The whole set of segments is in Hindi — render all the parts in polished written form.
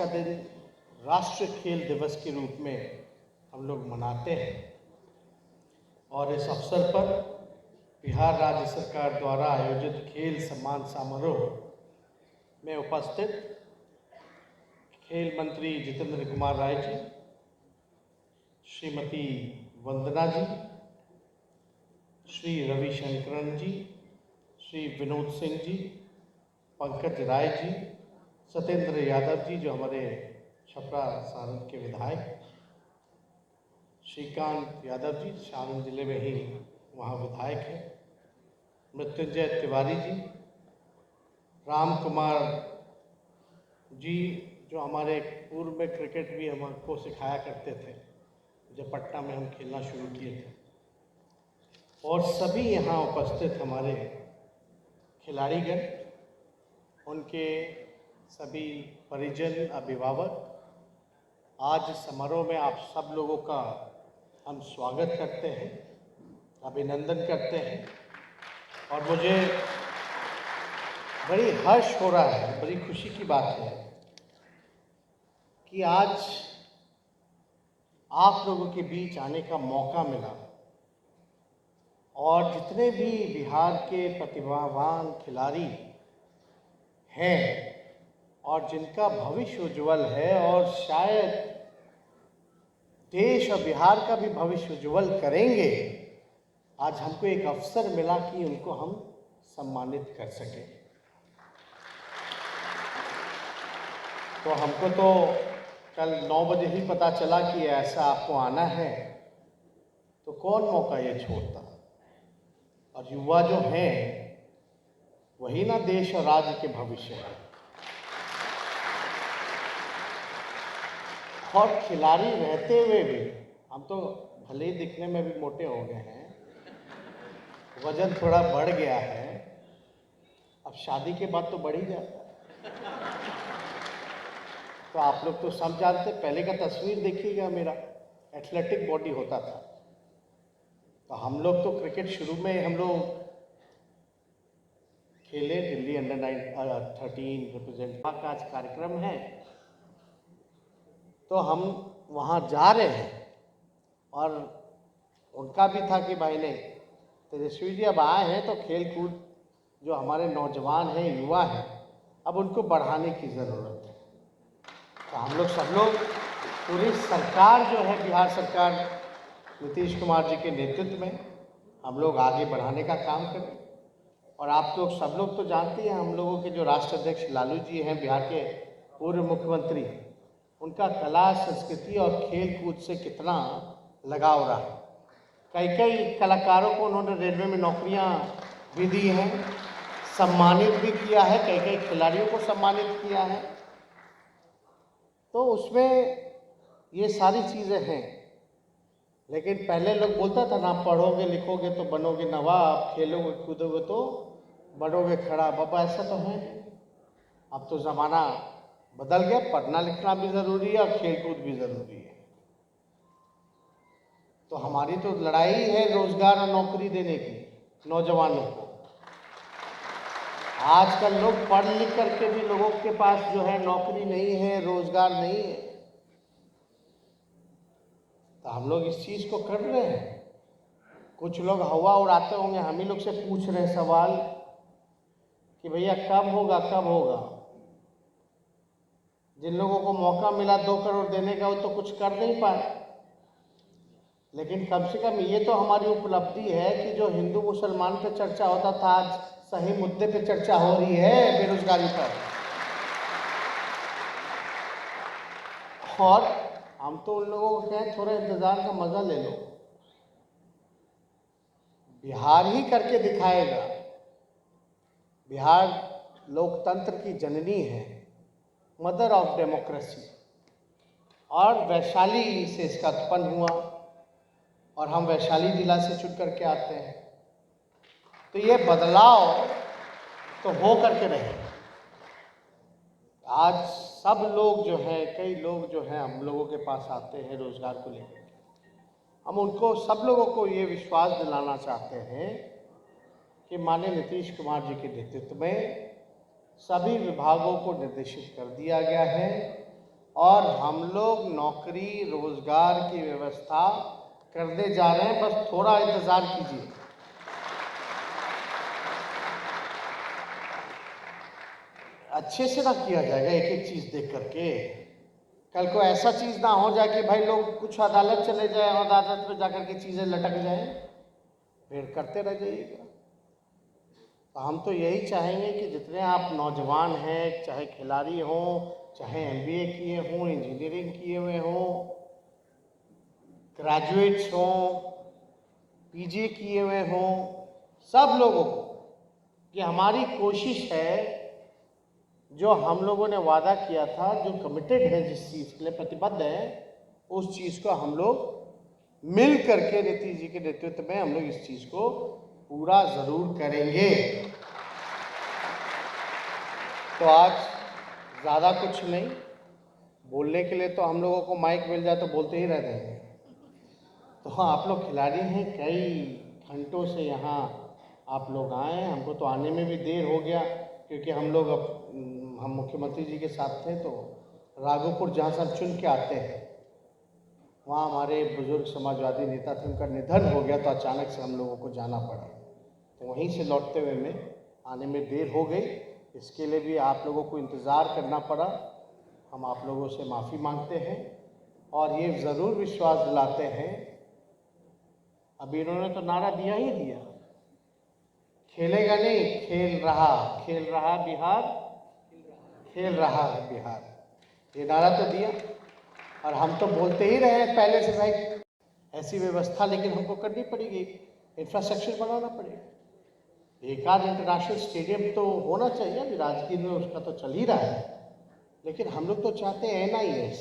का दिन राष्ट्रीय खेल दिवस के रूप में हम लोग मनाते हैं और इस अवसर पर बिहार राज्य सरकार द्वारा आयोजित खेल सम्मान समारोह में उपस्थित खेल मंत्री जितेंद्र कुमार राय जी, श्रीमती वंदना जी, श्री रविशंकरन जी, श्री विनोद सिंह जी, पंकज राय जी, सत्येंद्र यादव जी जो हमारे छपरा सारण के विधायक, श्रीकांत यादव जी सारण जिले में ही वहाँ विधायक हैं, मृत्युंजय तिवारी जी, राम कुमार जी जो हमारे पूर्व में क्रिकेट भी हमको सिखाया करते थे जब पटना में हम खेलना शुरू किए थे, और सभी यहाँ उपस्थित हमारे खिलाड़ीगण, उनके सभी परिजन, अभिभावक, आज समारोह में आप सब लोगों का हम स्वागत करते हैं, अभिनंदन करते हैं। और मुझे बड़ी हर्ष हो रहा है, बड़ी खुशी की बात है कि आज आप लोगों के बीच आने का मौका मिला और जितने भी बिहार के प्रतिभावान खिलाड़ी हैं और जिनका भविष्य उज्जवल है और शायद देश और बिहार का भी भविष्य उज्जवल करेंगे, आज हमको एक अवसर मिला कि उनको हम सम्मानित कर सकें। तो हमको तो कल 9 बजे ही पता चला कि ऐसा आपको आना है, तो कौन मौका ये छोड़ता। और युवा जो हैं वही ना देश और राज्य के भविष्य है। और खिलाड़ी रहते हुए भी हम तो भले ही दिखने में भी मोटे हो गए हैं, वजन थोड़ा बढ़ गया है, अब शादी के बाद तो बढ़ ही जाता है। तो आप लोग तो सब जानते, पहले का तस्वीर देखिएगा, मेरा एथलेटिक बॉडी होता था। तो हम लोग तो क्रिकेट शुरू में हम लोग खेले दिल्ली अंडर-13 रिप्रेजेंट का आज कार्यक्रम है, तो हम वहाँ जा रहे हैं और उनका भी था कि भाई नहीं, तेजस्वी जी अब आए हैं तो खेल कूद जो हमारे नौजवान हैं, युवा हैं, अब उनको बढ़ाने की ज़रूरत है। तो हम लोग सब लोग, पूरी सरकार जो है बिहार सरकार नीतीश कुमार जी के नेतृत्व में, हम लोग आगे बढ़ाने का काम करें। और आप लोग सब लोग तो जानते हैं, हम लोगों के जो राष्ट्र अध्यक्ष लालू जी हैं, बिहार के पूर्व मुख्यमंत्री, उनका कला, संस्कृति और खेल कूद से कितना लगाव रहा है। कई कलाकारों को उन्होंने रेलवे में नौकरियां भी दी हैं, सम्मानित भी किया है, कई खिलाड़ियों को सम्मानित किया है। तो उसमें ये सारी चीज़ें हैं। लेकिन पहले लोग बोलता था ना, पढ़ोगे लिखोगे तो बनोगे नवाब, खेलोगे कूदोगे तो बनोगे खड़ा। बाबा ऐसा तो है, अब तो ज़माना बदल गया, पढ़ना लिखना भी ज़रूरी है और खेल कूद भी ज़रूरी है। तो हमारी तो लड़ाई है रोज़गार और नौकरी देने की नौजवानों को। आजकल लोग पढ़ लिख करके भी लोगों के पास जो है नौकरी नहीं है, रोज़गार नहीं है। तो हम लोग इस चीज़ को कर रहे हैं। कुछ लोग हवा उड़ाते होंगे, हम ही लोग से पूछ रहे सवाल कि भैया कब होगा, कब होगा। जिन लोगों को मौका मिला 2 करोड़ देने का, वो तो कुछ कर नहीं पाए। लेकिन कम से कम ये तो हमारी उपलब्धि है कि जो हिंदू मुसलमान पे चर्चा होता था, आज सही मुद्दे पे चर्चा हो रही है, बेरोजगारी पर। और हम तो उन लोगों को कहें थोड़ा इंतजार का मजा ले लो, बिहार ही करके दिखाएगा। बिहार लोकतंत्र की जननी है, मदर ऑफ डेमोक्रेसी, और वैशाली से इसका उत्पन्न हुआ और हम वैशाली जिला से चुन करके आते हैं। तो ये बदलाव तो हो करके रहे। आज सब लोग जो हैं, कई लोग जो हैं हम लोगों के पास आते हैं रोज़गार को लेकर। हम उनको, सब लोगों को ये विश्वास दिलाना चाहते हैं कि माननीय नीतीश कुमार जी के नेतृत्व में सभी विभागों को निर्देशित कर दिया गया है और हम लोग नौकरी रोजगार की व्यवस्था करने जा रहे हैं, बस थोड़ा इंतजार कीजिए। अच्छे से ना किया जाएगा एक एक चीज देख करके। कल को ऐसा चीज ना हो जाए कि भाई लोग कुछ अदालत चले जाए और अदालत में जाकर के चीजें लटक जाए, फिर करते रह जाइएगा। तो हम तो यही चाहेंगे कि जितने आप नौजवान हैं, चाहे खिलाड़ी हों, चाहे एमबीए किए हों, इंजीनियरिंग किए हुए हों, ग्रेजुएट्स हों, पीजी किए हुए हों, सब लोगों को कि हमारी कोशिश है, जो हम लोगों ने वादा किया था, जो कमिटेड है, जिस चीज़ के लिए प्रतिबद्ध है, उस चीज़ को हम लोग मिल करके नीतीश जी के नेतृत्व में हम लोग इस चीज़ को पूरा ज़रूर करेंगे। तो आज ज़्यादा कुछ नहीं बोलने के लिए, तो हम लोगों को माइक मिल जाए तो बोलते ही रहते हैं। तो हाँ, आप लोग खिलाड़ी हैं, कई घंटों से यहाँ आप लोग आए हैं। हमको तो आने में भी देर हो गया, क्योंकि हम मुख्यमंत्री जी के साथ थे, तो राघोपुर जहाँ से हम चुन के आते हैं, वहाँ हमारे बुजुर्ग समाजवादी नेता थे, उनका निधन हो गया, तो अचानक से हम लोगों को जाना पड़ा। तो वहीं से लौटते हुए में आने में देर हो गई, इसके लिए भी आप लोगों को इंतज़ार करना पड़ा। हम आप लोगों से माफ़ी मांगते हैं और ये ज़रूर विश्वास दिलाते हैं, अभी इन्होंने तो नारा दिया ही दिया, खेलेगा नहीं, खेल रहा बिहार, खेल रहा है बिहार, ये नारा तो दिया। और हम तो बोलते ही रहे पहले से भाई ऐसी व्यवस्था, लेकिन हमको करनी पड़ेगी, इंफ्रास्ट्रक्चर बनाना पड़ेगा। एक आध इंटरनेशनल स्टेडियम तो होना चाहिए, अभी राजगीर में उसका तो चल ही रहा है, लेकिन हम लोग तो चाहते हैं NIS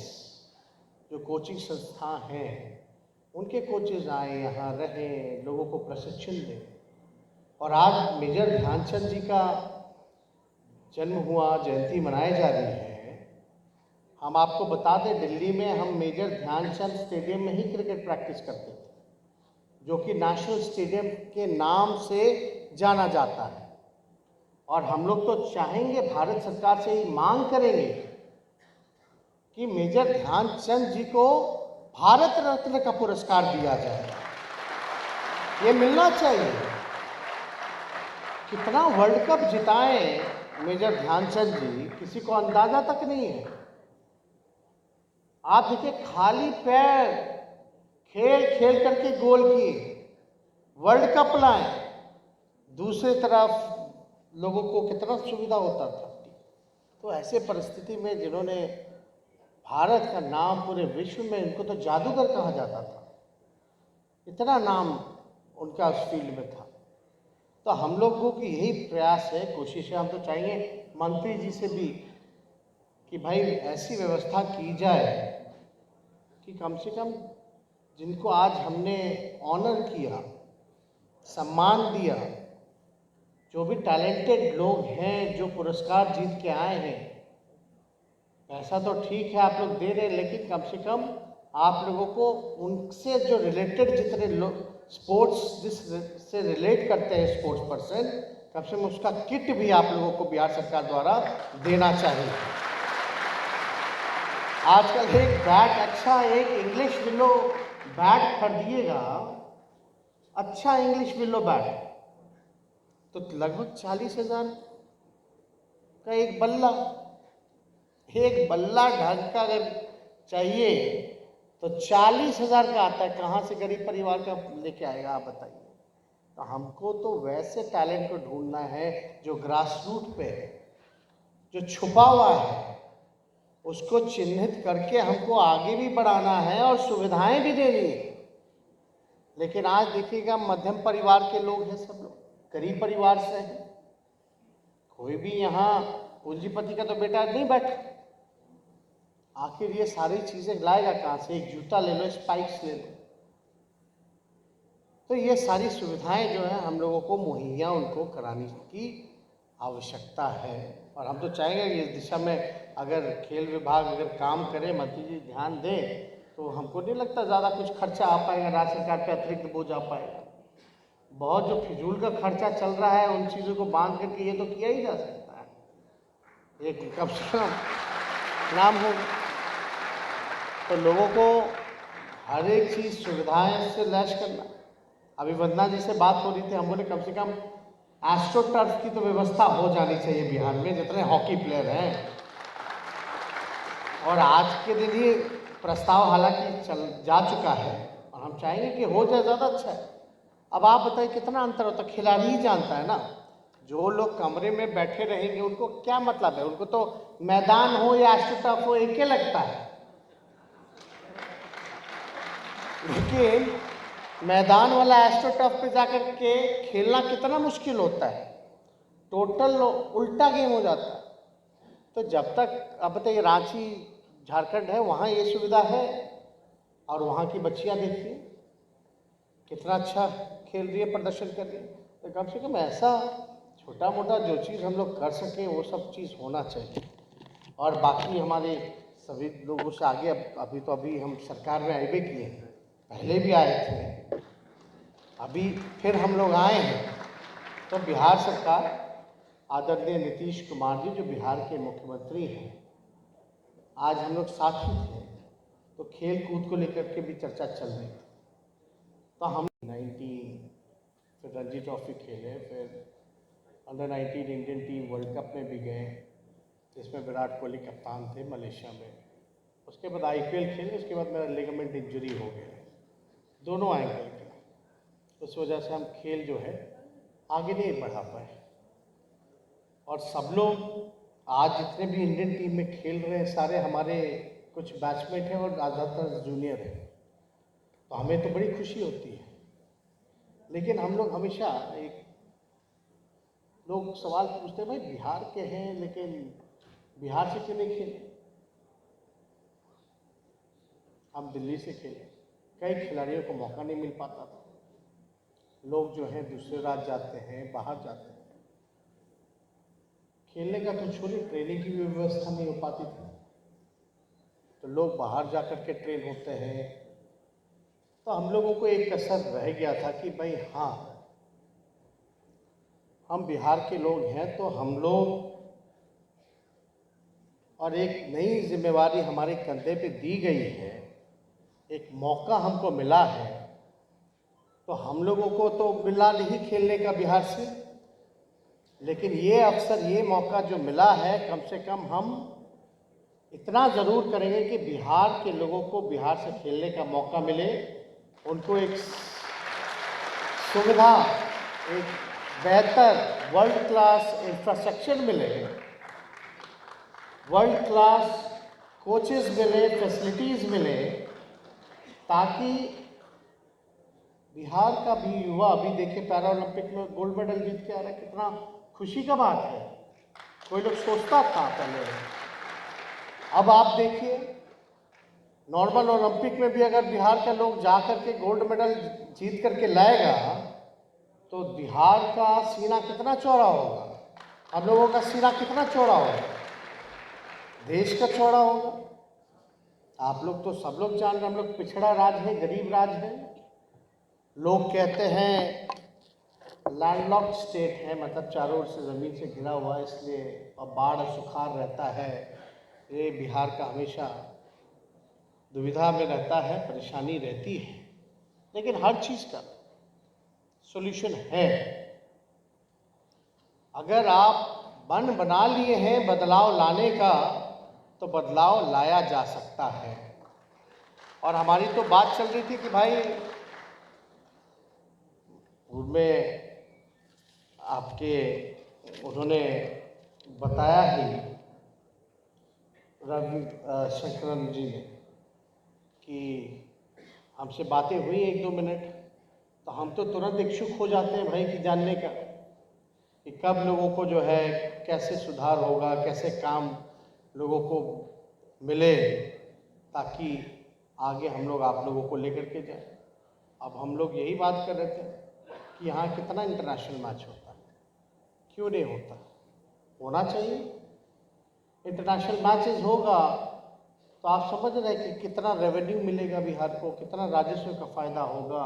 जो कोचिंग संस्था हैं, उनके कोचेज आए, यहाँ रहें, लोगों को प्रशिक्षण दें। और आज मेजर ध्यानचंद जी का जन्म हुआ, जयंती मनाई जा रही है। हम आपको बता दें, दिल्ली में हम मेजर ध्यानचंद स्टेडियम में ही क्रिकेट प्रैक्टिस करते थे, जो कि नेशनल स्टेडियम के नाम से जाना जाता है। और हम लोग तो चाहेंगे, भारत सरकार से ही मांग करेंगे कि मेजर ध्यानचंद जी को भारत रत्न का पुरस्कार दिया जाए। ये मिलना चाहिए। कितना वर्ल्ड कप जिताए मेजर ध्यानचंद जी, किसी को अंदाजा तक नहीं है। आप देखिए, खाली पैर खेल खेल करके गोल किए, वर्ल्ड कप लाए। दूसरी तरफ लोगों को कितना सुविधा होता था। तो ऐसे परिस्थिति में जिन्होंने भारत का नाम पूरे विश्व में, इनको तो जादूगर कहा जाता था, इतना नाम उनका उस फील्ड में था। तो हम लोगों की यही प्रयास है, कोशिश है। हम तो चाहिए मंत्री जी से भी कि भाई ऐसी व्यवस्था की जाए कि कम से कम जिनको आज हमने ऑनर किया, सम्मान दिया, जो भी टैलेंटेड लोग हैं, जो पुरस्कार जीत के आए हैं, पैसा तो ठीक है आप लोग दे रहे हैं, लेकिन कम से कम आप लोगों को उनसे जो रिलेटेड जितने लोग स्पोर्ट्स से रिलेट करते हैं, स्पोर्ट्स पर्सन, कम से कम उसका किट भी आप लोगों को बिहार सरकार द्वारा देना चाहिए। आजकल एक बैट, अच्छा एक इंग्लिश विलो बैट खरीदिएगा, अच्छा इंग्लिश विलो बैट तो लगभग 40,000 का एक बल्ला ढंग का अगर चाहिए तो 40,000 का आता है। कहाँ से गरीब परिवार का लेके आएगा आप बताइए। तो हमको तो वैसे टैलेंट को ढूंढना है जो ग्रास रूट पे है, जो छुपा हुआ है, उसको चिन्हित करके हमको आगे भी बढ़ाना है और सुविधाएं भी देनी है। लेकिन आज देखिएगा, मध्यम परिवार के लोग हैं, सब लोग गरीब परिवार से हैं, कोई भी यहाँ पूंजीपति का तो बेटा नहीं बैठा। आखिर ये सारी चीजें लाएगा कहाँ से? एक जूता ले लो, स्पाइक्स ले लो। तो ये सारी सुविधाएं जो है हम लोगों को मुहैया उनको कराने की आवश्यकता है। और हम तो चाहेंगे कि इस दिशा में अगर खेल विभाग अगर काम करे, मंत्री जी ध्यान दें, तो हमको नहीं लगता ज़्यादा कुछ खर्चा आ पाएगा, राज्य सरकार पे अतिरिक्त बोझ आ पाएगा। बहुत जो फिजूल का खर्चा चल रहा है, उन चीज़ों को बांध करके ये तो किया ही जा सकता है, एक कम से कम नाम होगा। तो लोगों को हर एक चीज़ सुविधाएं से लैस करना। अभी वंदना जी से बात हो रही थी, हम बोले कम से कम एस्ट्रो टर्फ की तो व्यवस्था हो जानी चाहिए बिहार में, जितने हॉकी प्लेयर हैं। और आज के दिन ही प्रस्ताव हालांकि चल जा चुका है और हम चाहेंगे कि हो जाए, ज़्यादा अच्छा है। अब आप बताइए कितना अंतर होता है, खिलाड़ी ही जानता है ना। जो लोग कमरे में बैठे रहेंगे उनको क्या मतलब है, उनको तो मैदान हो या एस्ट्रो टर्फ हो एक ही लगता है। लेकिन मैदान वाला एस्ट्रो टर्फ पे जाकर के खेलना कितना मुश्किल होता है, टोटल उल्टा गेम हो जाता है। तो जब तक अब बताइए रांची झारखंड है, वहाँ ये सुविधा है और वहाँ की बच्चियाँ देखिए कितना अच्छा खेल रही है, प्रदर्शन कर रही है। तो कम से कम ऐसा छोटा मोटा जो चीज़ हम लोग कर सकें वो सब चीज़ होना चाहिए। और बाकी हमारे सभी लोगों से आगे अभी हम सरकार में आए भी किए हैं, पहले भी आए थे, अभी फिर हम लोग आए हैं। तो बिहार सरकार आदरणीय नीतीश कुमार जी जो बिहार के मुख्यमंत्री हैं, आज हम लोग साथ ही थे, तो खेल कूद को लेकर के भी चर्चा चल रही थी। तो हम 19 फिर रणजी ट्रॉफी खेले, फिर under 19 Indian team world cup में भी गए, जिसमें विराट कोहली कप्तान थे मलेशिया में। उसके बाद IPL खेले, उसके बाद मेरा लिगामेंट इंजरी हो गया दोनों एंकल का। उस वजह से हम खेल जो है आगे नहीं बढ़ा पाए। और सब लोग आज जितने भी इंडियन टीम में खेल रहे हैं सारे हमारे कुछ बैचमेट हैं और ज़्यादातर जूनियर हैं, तो हमें तो बड़ी खुशी होती है। लेकिन हम लोग हमेशा एक लोग सवाल पूछते हैं, भाई बिहार के हैं लेकिन बिहार से क्यों नहीं खेले। हम दिल्ली से खेले, कई खिलाड़ियों को मौका नहीं मिल पाता था। लोग जो हैं दूसरे राज्य जाते हैं, बाहर जाते हैं, खेलने का तो छोड़िए ट्रेनिंग की भी व्यवस्था नहीं हो पाती थी, तो लोग बाहर जाकर के ट्रेन होते हैं। तो हम लोगों को एक कसर रह गया था कि भाई हाँ, हम बिहार के लोग हैं तो हम लोग, और एक नई जिम्मेवारी हमारे कंधे पे दी गई है, एक मौका हमको मिला है, तो हम लोगों को तो मिला नहीं खेलने का बिहार से, लेकिन ये अवसर, ये मौका जो मिला है, कम से कम हम इतना ज़रूर करेंगे कि बिहार के लोगों को बिहार से खेलने का मौका मिले, उनको एक सुविधा, एक बेहतर वर्ल्ड क्लास इंफ्रास्ट्रक्चर मिले, वर्ल्ड क्लास कोचेस मिले, फैसिलिटीज़ मिले, ताकि बिहार का भी युवा, अभी देखिए पैरा ओलंपिक में गोल्ड मेडल जीत के आ रहा है, कितना खुशी का बात है। कोई लोग सोचता था पहले, अब आप देखिए नॉर्मल ओलंपिक में भी अगर बिहार के लोग जा कर के गोल्ड मेडल जीत करके लाएगा तो बिहार का सीना कितना चौड़ा होगा, हम लोगों का सीना कितना चौड़ा होगा, देश का चौड़ा होगा। आप लोग तो सब लोग जान रहे, हम लोग पिछड़ा राज्य है, गरीब राज्य है। लोग कहते हैं लैंडलॉक्ड स्टेट है, मतलब चारों ओर से ज़मीन से घिरा हुआ है, इसलिए और बाढ़ सुखाड़ रहता है। ये बिहार का हमेशा दुविधा में रहता है, परेशानी रहती है, लेकिन हर चीज़ का सॉल्यूशन है। अगर आप मन बना लिए हैं बदलाव लाने का, तो बदलाव लाया जा सकता है। और हमारी तो बात चल रही थी कि भाई उनमें आपके उन्होंने बताया ही रवि शंकरन जी ने कि हमसे बातें हुई 1-2 मिनट, तो हम तो तुरंत इच्छुक हो जाते हैं भाई कि जानने का कि कब लोगों को जो है कैसे सुधार होगा, कैसे काम लोगों को मिले, ताकि आगे हम लोग आप लोगों को लेकर के जाएं। अब हम लोग यही बात कर रहे थे कि यहाँ कितना इंटरनेशनल मैच होता है, क्यों नहीं होता, होना चाहिए। इंटरनेशनल मैचेस होगा तो आप समझ रहे हैं कि कितना रेवेन्यू मिलेगा बिहार को, कितना राजस्व का फ़ायदा होगा।